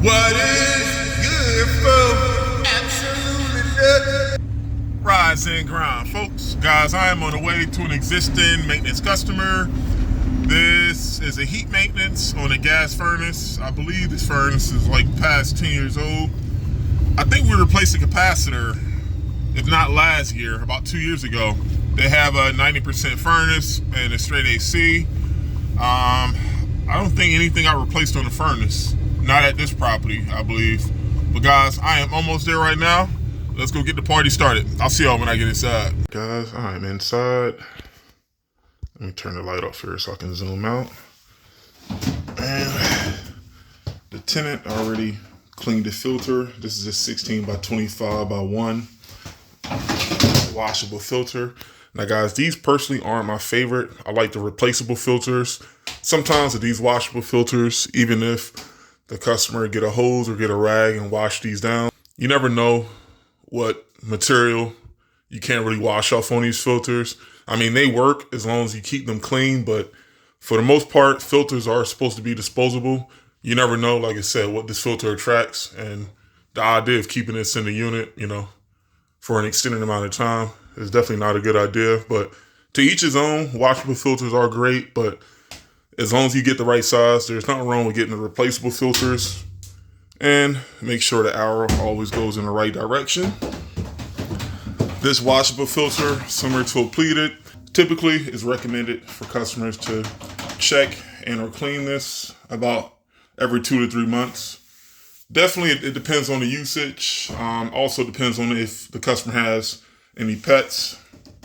What is good for absolutely nothing. Rise and grind, folks. Guys, I am on the way to an existing maintenance customer. This is a heat maintenance on a gas furnace. I believe this furnace is like past 10 years old. I think we replaced the capacitor, if not last year, about 2 years ago. They have a 90% furnace and a straight AC. I don't think anything got replaced on the furnace. Not at this property, I believe. But guys, I am almost there right now. Let's go get the party started. I'll see y'all when I get inside. Guys, I'm inside. Let me turn the light off here so I can zoom out. And the tenant already cleaned the filter. This is a 16 by 25 by 1 washable filter. Now guys, these personally aren't my favorite. I like the replaceable filters. Sometimes with these washable filters, even if the customer get a hose or get a rag and wash these down, you never know what material you can't really wash off on these filters. I mean, they work as long as you keep them clean, but for the most part, filters are supposed to be disposable. You never know, like I said, what this filter attracts, and the idea of keeping this in the unit, for an extended amount of time is definitely not a good idea. But to each his own. Washable filters are great, but as long as you get the right size, there's nothing wrong with getting the replaceable filters. And make sure the arrow always goes in the right direction. This washable filter, similar to a pleated, typically is recommended for customers to check and or clean this about every 2 to 3 months. Definitely, it depends on the usage. Also depends on if the customer has any pets.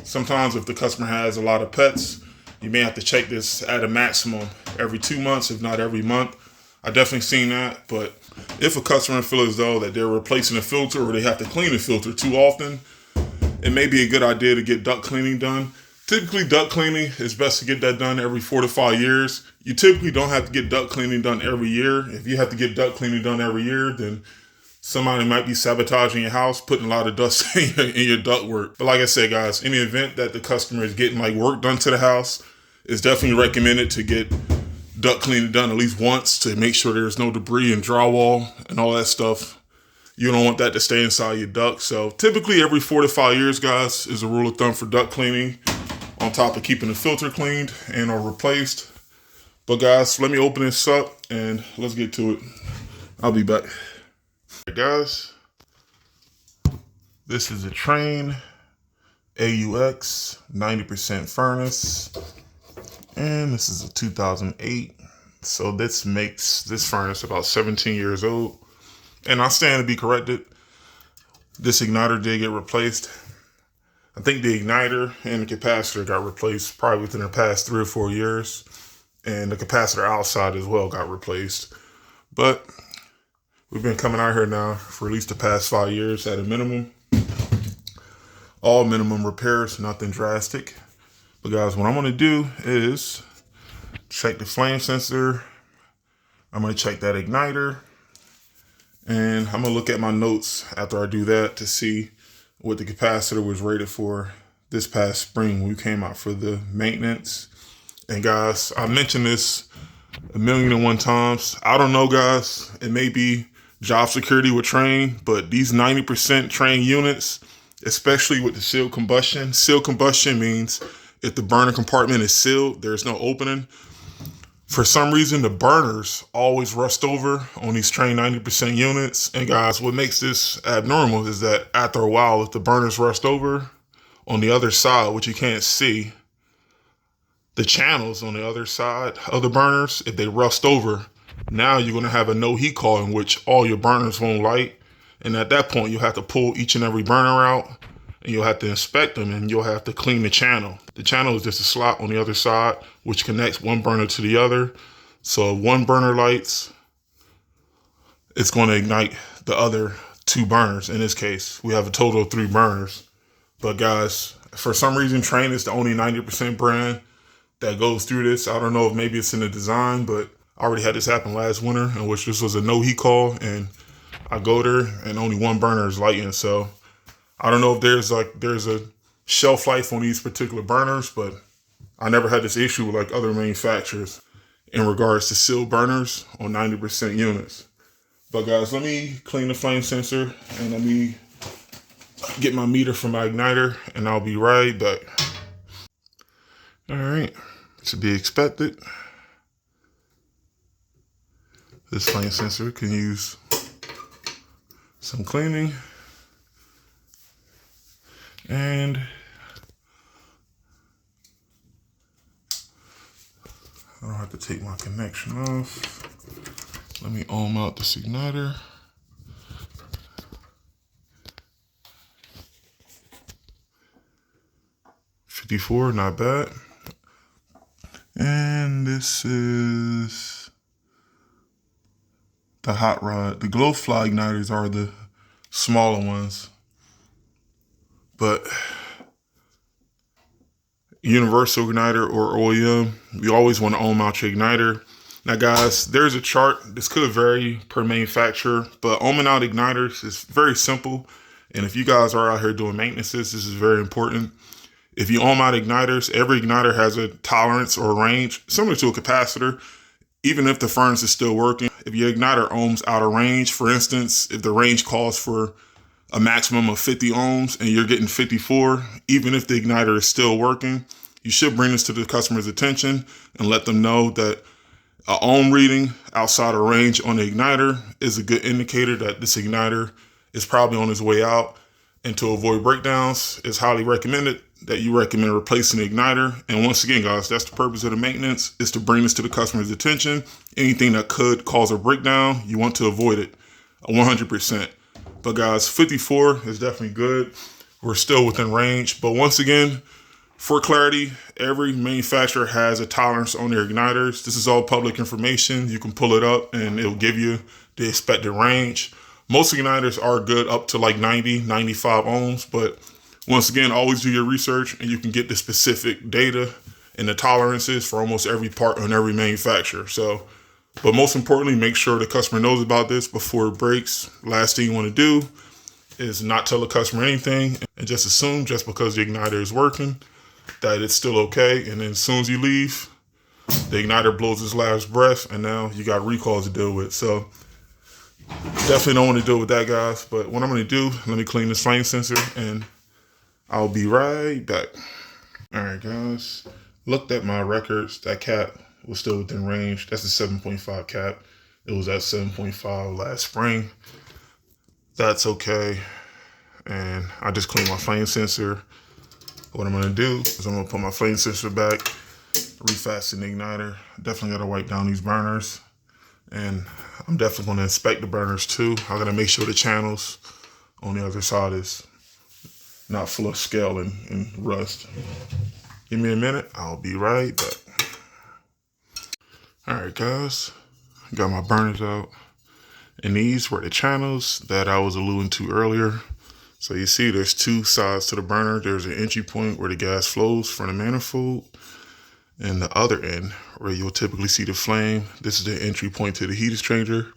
Sometimes if the customer has a lot of pets, you may have to check this at a maximum every 2 months, if not every month. I definitely seen that, but if a customer feels as though that they're replacing a filter or they have to clean a filter too often, it may be a good idea to get duct cleaning done. Typically, duct cleaning is best to get that done every 4 to 5 years. You typically don't have to get duct cleaning done every year. If you have to get duct cleaning done every year, then somebody might be sabotaging your house, putting a lot of dust in your duct work. But like I said, guys, in the event that the customer is getting work done to the house, it's definitely recommended to get duct cleaning done at least once to make sure there's no debris and drywall and all that stuff. You don't want that to stay inside your duct. So typically every 4 to 5 years, guys, is a rule of thumb for duct cleaning, on top of keeping the filter cleaned and or replaced. But guys, let me open this up and let's get to it. I'll be back. Guys, this is a Trane AUX 90% furnace, and this is a 2008. So this makes this furnace about 17 years old, and I stand to be corrected. This igniter did get replaced. I think the igniter and the capacitor got replaced probably within the past 3 or 4 years, and the capacitor outside as well got replaced. But we've been coming out here now for at least the past 5 years at a minimum. All minimum repairs, nothing drastic. But guys, what I'm gonna do is check the flame sensor. I'm gonna check that igniter. And I'm gonna look at my notes after I do that to see what the capacitor was rated for this past spring when we came out for the maintenance. And guys, I mentioned this 1,000,001 times. I don't know, guys. It may be job security with Trane, but these 90% Trane units, especially with the sealed combustion means if the burner compartment is sealed, there's no opening. For some reason, the burners always rust over on these Trane 90% units. And guys, what makes this abnormal is that after a while, if the burners rust over on the other side, which you can't see, the channels on the other side of the burners, if they rust over, now you're going to have a no heat call in which all your burners won't light. And at that point, you'll have to pull each and every burner out, and you'll have to inspect them, and you'll have to clean the channel. The channel is just a slot on the other side, which connects one burner to the other. So if one burner lights, it's going to ignite the other 2 burners. In this case, we have a total of 3 burners. But guys, for some reason, Trane is the only 90% brand that goes through this. I don't know if maybe it's in the design, but I already had this happen last winter, in which this was a no heat call, and I go there and only 1 burner is lighting. So I don't know if there's a shelf life on these particular burners, but I never had this issue with other manufacturers in regards to sealed burners on 90% units. But guys, let me clean the flame sensor and let me get my meter from my igniter, and I'll be right back. All right, to be expected. This flame sensor can use some cleaning, and I don't have to take my connection off. Let me ohm out this igniter. $54, not bad. And this is the hot rod. The glow fly igniters are the smaller ones, but universal igniter or OEM, you always want to ohm out your igniter. Now guys, there's a chart. This could vary per manufacturer, but ohming out igniters is very simple. And if you guys are out here doing maintenances, this is very important. If you ohm out igniters, every igniter has a tolerance or a range similar to a capacitor, even if the furnace is still working. If your igniter ohms out of range, for instance, if the range calls for a maximum of 50 ohms and you're getting 54, even if the igniter is still working, you should bring this to the customer's attention and let them know that an ohm reading outside of range on the igniter is a good indicator that this igniter is probably on its way out. And to avoid breakdowns, it's highly recommended that you recommend replacing the igniter. And once again, guys, that's the purpose of the maintenance, is to bring this to the customer's attention. Anything that could cause a breakdown, you want to avoid it 100%. But guys, 54 is definitely good. We're still within range. But once again, for clarity, every manufacturer has a tolerance on their igniters. This is all public information. You can pull it up and it'll give you the expected range. Most igniters are good up to like 90, 95 ohms. But once again, always do your research and you can get the specific data and the tolerances for almost every part on every manufacturer. But most importantly, make sure the customer knows about this before it breaks. Last thing you want to do is not tell the customer anything and just assume just because the igniter is working that it's still okay. And then as soon as you leave, the igniter blows its last breath and now you got recalls to deal with. So definitely don't want to deal with that, guys. But what I'm going to do, let me clean this flame sensor and I'll be right back. All right, guys. Looked at my records. That cap was still within range. That's a 7.5 cap. It was at 7.5 last spring. That's okay. And I just cleaned my flame sensor. What I'm gonna do is I'm gonna put my flame sensor back, refasten the igniter. Definitely gotta wipe down these burners. And I'm definitely gonna inspect the burners too. I'm gonna make sure the channels on the other side is not full of scale and rust. Give me a minute, I'll be right back. All right, guys, got my burners out. And these were the channels that I was alluding to earlier. So you see there's two sides to the burner. There's an entry point where the gas flows from the manifold, and the other end where you'll typically see the flame. This is the entry point to the heat exchanger.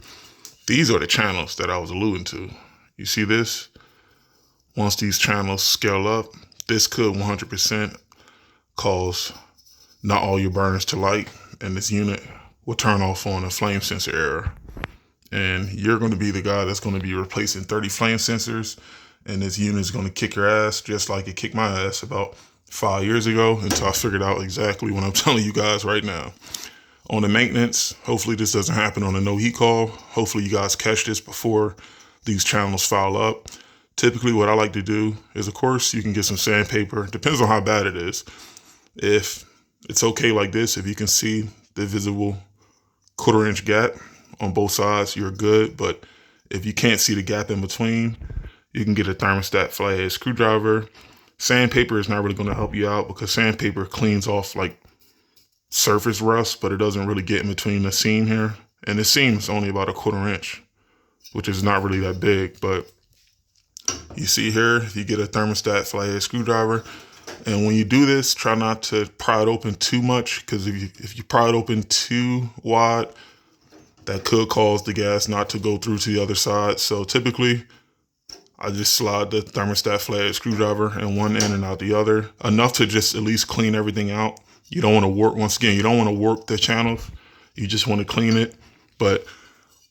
These are the channels that I was alluding to. You see this? Once these channels scale up, this could 100% cause not all your burners to light, and this unit will turn off on a flame sensor error. And you're going to be the guy that's going to be replacing 30 flame sensors, and this unit is going to kick your ass just like it kicked my ass about 5 years ago until I figured out exactly what I'm telling you guys right now. On the maintenance, hopefully this doesn't happen on a no heat call. Hopefully you guys catch this before these channels foul up. Typically what I like to do is, of course, you can get some sandpaper. Depends on how bad it is. If it's okay like this, if you can see the visible 1/4 inch gap on both sides, you're good. But if you can't see the gap in between, you can get a thermostat flathead screwdriver. Sandpaper is not really going to help you out because sandpaper cleans off like surface rust, but it doesn't really get in between the seam here. And the seam is only about 1/4 inch, which is not really that big. But you see here, if you get a thermostat flathead screwdriver, and when you do this, try not to pry it open too much, because if you pry it open too wide, that could cause the gas not to go through to the other side. So typically, I just slide the thermostat flathead screwdriver in one end and out the other, enough to just at least clean everything out. You don't want to warp, once again, you don't want to warp the channels. You just want to clean it. But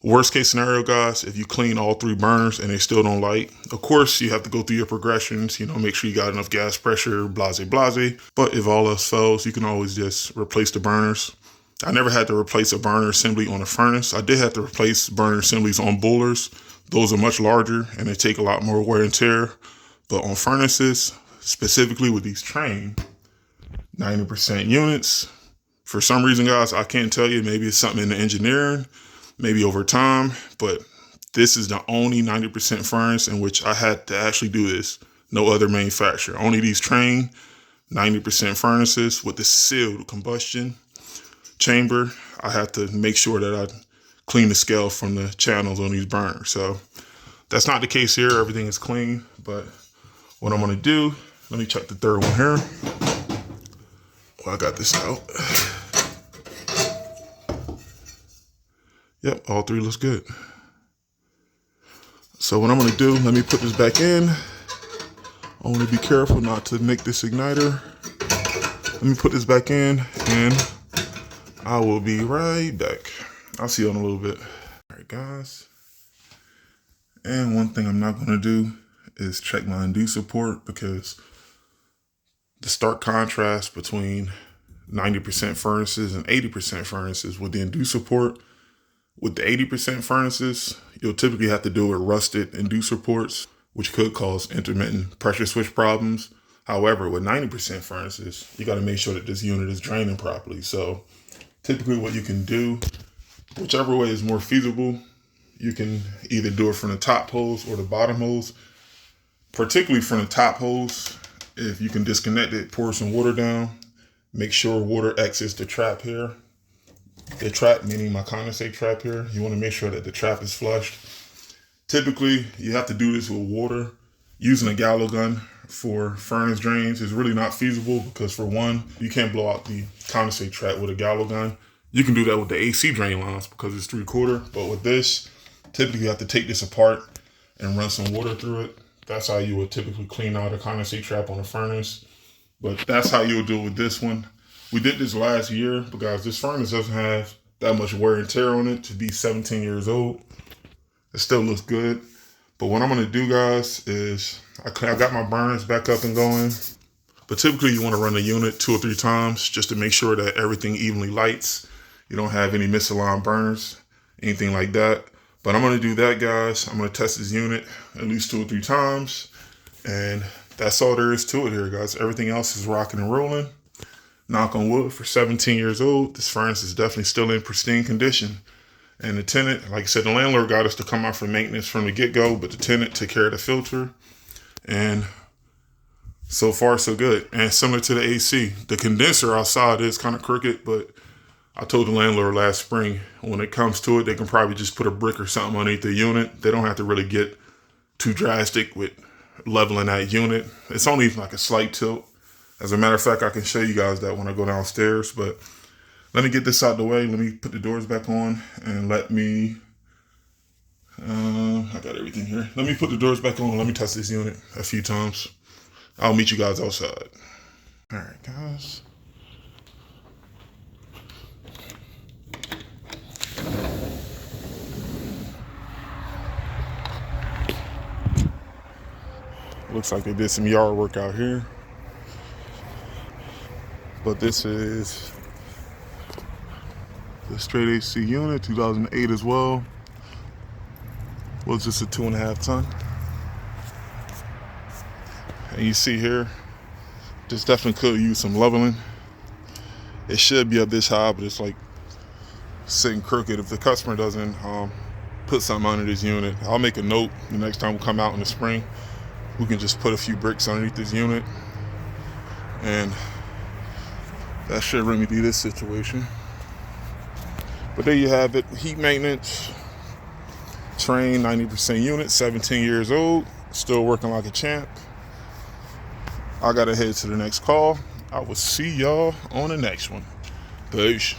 Worst case scenario, guys, if you clean all 3 burners and they still don't light, of course, you have to go through your progressions, make sure you got enough gas pressure, blase, blase. But if all else fails, you can always just replace the burners. I never had to replace a burner assembly on a furnace. I did have to replace burner assemblies on boilers. Those are much larger and they take a lot more wear and tear. But on furnaces, specifically with these Trane 90% units, for some reason, guys, I can't tell you, maybe it's something in the engineering, maybe over time, but this is the only 90% furnace in which I had to actually do this. No other manufacturer. Only these Trane 90% furnaces with the sealed combustion chamber. I had to make sure that I clean the scale from the channels on these burners. So that's not the case here. Everything is clean, but what I'm gonna do, let me check the third one here. Well, I got this out. Yep, all 3 looks good. So what I'm gonna do, let me put this back in. I want to be careful not to make this igniter. Let me put this back in and I will be right back. I'll see you in a little bit. All right, guys. And one thing I'm not gonna do is check my inducer port, because the stark contrast between 90% furnaces and 80% furnaces with the inducer port. With the 80% furnaces, you'll typically have to deal with rusted inducer ports, which could cause intermittent pressure switch problems. However, with 90% furnaces, you got to make sure that this unit is draining properly. So typically what you can do, whichever way is more feasible, you can either do it from the top hose or the bottom hose. Particularly from the top hose, if you can disconnect it, pour some water down, make sure water exits the trap here. The trap, meaning my condensate trap here, you want to make sure that the trap is flushed. Typically, you have to do this with water. Using a gallo gun for furnace drains is really not feasible, because for one, you can't blow out the condensate trap with a gallo gun. You can do that with the AC drain lines because it's 3/4, but with this, typically you have to take this apart and run some water through it. That's how you would typically clean out a condensate trap on a furnace, but that's how you'll do it with this one. We did this last year because this furnace doesn't have that much wear and tear on it to be 17 years old. It still looks good. But what I'm going to do, guys, is I got my burners back up and going. But typically you want to run the unit 2 or 3 times just to make sure that everything evenly lights. You don't have any misaligned burners, anything like that. But I'm going to do that, guys. I'm going to test this unit at least 2 or 3 times. And that's all there is to it here, guys. Everything else is rocking and rolling. Knock on wood, for 17 years old, this furnace is definitely still in pristine condition. And the tenant, like I said, the landlord got us to come out for maintenance from the get-go, but the tenant took care of the filter. And so far, so good. And similar to the AC, the condenser outside is kind of crooked, but I told the landlord last spring, when it comes to it, they can probably just put a brick or something underneath the unit. They don't have to really get too drastic with leveling that unit. It's only like a slight tilt. As a matter of fact, I can show you guys that when I go downstairs, but let me get this out the way. Let me put the doors back on and let me, I got everything here. Let me put the doors back on and let me test this unit a few times. I'll meet you guys outside. All right, guys. Looks like they did some yard work out here. But this is the straight AC unit, 2008 as well. Was just a 2.5 ton. And you see here, this definitely could use some leveling. It should be up this high, but it's like sitting crooked. If the customer doesn't put something under this unit, I'll make a note the next time we come out in the spring. We can just put a few bricks underneath this unit, and that should remedy this situation. But there you have it. Heat maintenance, Trane 90% unit, 17 years old, still working like a champ. I gotta head to the next call. I will see y'all on the next one. Peace.